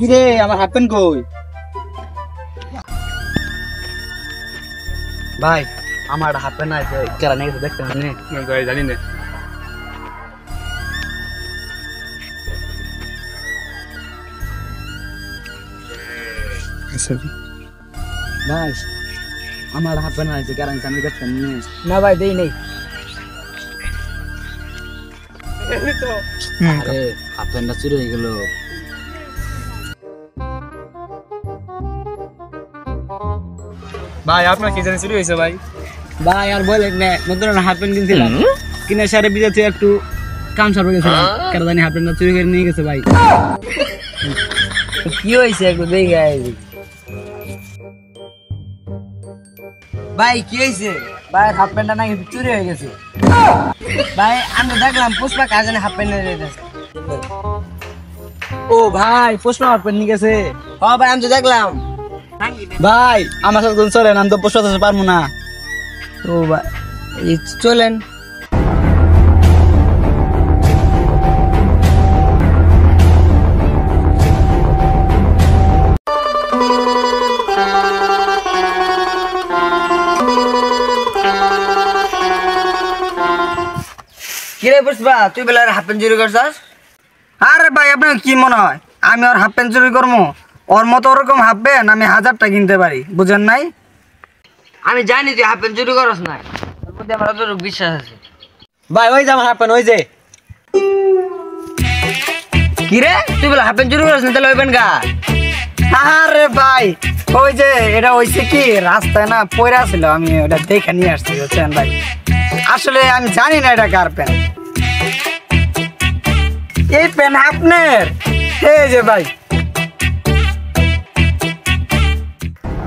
কিরে আমার half pant কই? ভাই আমার হাফ প্যান্ট আছে, কেরা নিয়ে দেখতে পারেন? ভাই জানি না। ভাই আমার হাফ প্যান্ট আছে, কেরা নিয়ে দেখতে পারেন? না ভাই দেই নেই। আরে হাফ প্যান্টটা চুরি হয়ে গেল। ভাই আপনার কি জানি চুরি হয়েছে ভাই? ভাই আর বলেন না, নতুন হাফ প্যান্ট কিনছিলাম, কিনে সারে বিজাতে একটু কাম সারবে গেছিলাম, কেন জানি হাফ প্যান্টটা চুরি করে নিয়ে গেছে ভাই। কি হয়েছে একটু দেখে আইবি। ভাই কি হয়েছে? ভাই হাফ প্যান্টটা নাকি চুরি হয়ে গেছে। ভাই আমি দেখলাম পুষ্পা কাজে হাফ প্যান্ট নিয়ে গেছে। ও ভাই পুষ্পা হাফ প্যান্ট নিয়ে গেছে? হ্যাঁ ভাই আমি তো দেখলাম। ভাই আমার সাথে চলেন, আমি তো বসে পারবো না। ও ভাই চলেন। কিরে পুষ্পা তুই বেলা হাফ প্যান্ট চুরি করছাস? আরে ভাই আপনার কি মনে হয় আমি ওর হাফ প্যান্ট চুরি করবো? ওর মতো ওরকম হাফ প্যান্ট আমি 1000টা কিনতে পারি, বুঝেন নাই? আমি জানি তুই হাফ প্যান্ট চুরি করস না, তোর প্রতি আমার অতটুকু বিশ্বাস আছে। ভাই ওই যে আমার হাফ প্যান্ট, ওই যে। কিরে তুই বেলা হাফ প্যান্ট চুরি করস না, তাহলে ওই প্যান্ট গা? আরে ভাই ওই যে এটা হইছে কি, রাস্তায় না পয়রা ছিল, আমি ওটা দেখে নিয়ে আসছি, বুঝছেন ভাই? আসলে আমি জানি না এটা কার প্যান্ট। এই প্যান্ট আপনার? এই যে ভাই।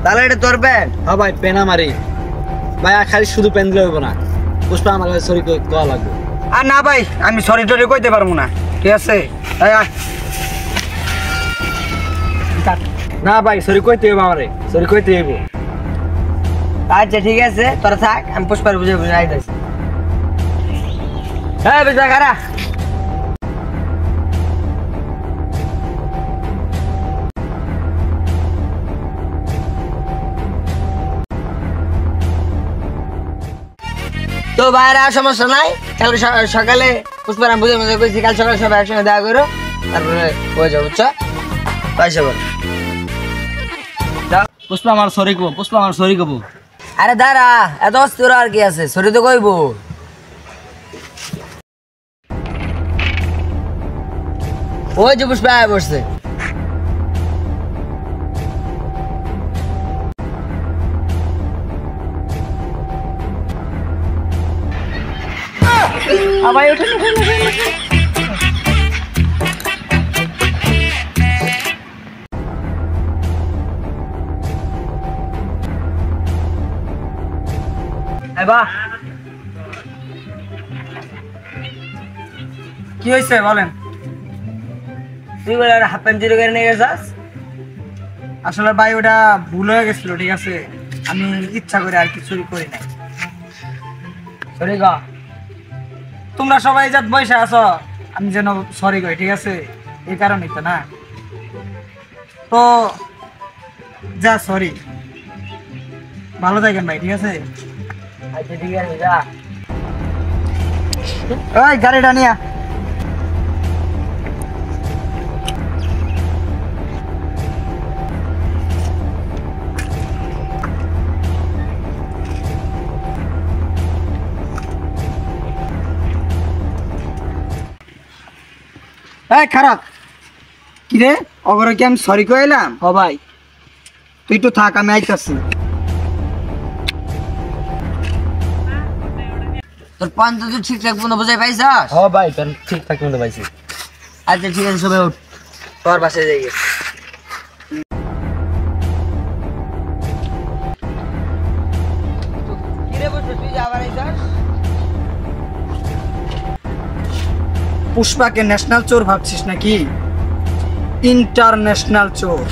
তাহলে এটা তোর প্যান্ট? হ্যাঁ ভাই প্যান আমারই। ভাই আর খালি শুধু প্যান দিলে হইব না, পুষ্পা আমার কাছে সরি দেওয়া লাগবে। আর না ভাই আমি সরি টরি কইতে পারবো না, ঠিক আছে? এই আয়। না ভাই সরি কইতে হইব, আমারে সরি কইতে হইব। আচ্ছা ঠিক আছে তোরা থাক, আমি পুষ্পার বুঝে বুঝে আইতাছি। হ্যাঁ বেটা খারা। তো বাইরে আর সমস্যা নাই, কালকে সকালে পুষ্পার আমি বুঝে বুঝে কইছি কাল সকালে সবাই একসঙ্গে দেখা করো, তারপরে হয়ে যাবো, বুঝছো? পয়সা বল। পুষ্পা আমার সরি কব, পুষ্পা আমার সরি কব। আরে দাঁড়া, এত অস্থির আর কি আছে, সরি তো কইবো। ওই যে পুষ্পা আয় বসছে। ভাই ওঠে কি হয়েছে বলেন? তুই বলে হাফ প্যান্ট চুরি করে নিয়ে গেছাস? আসলে ভাই ওটা ভুল হয়ে গেছিল, ঠিক আছে? আমি ইচ্ছা করে আর কি চুরি করি নাই। সরি গা। তোমরা সবাই যাত বসে আছো, আমি যেন সরি কই, ঠিক আছে? এই কারণেই তো না, তো যা সরি। ভালো থাকেন ভাই, ঠিক আছে? আচ্ছা ঠিক আছে যা। ওই গাড়িটা নিয়া। এই খারাপ কিরে, অগরে কি আমি সরি কইলাম? ও ভাই তুই একটু থাক, আমি আইতাছি। তোর পান তো তুই ঠিকঠাক মতো বোঝাই পাইছাস? হ্যাঁ ভাই প্যান ঠিকঠাক মতো পাইছি। আচ্ছা ঠিক আছে সবাই উঠ, তোর বাসায় যাই। পুষ্পাকে ন্যাশনাল চোর ভাবছিস নাকি? ইন্টারন্যাশনাল চোর।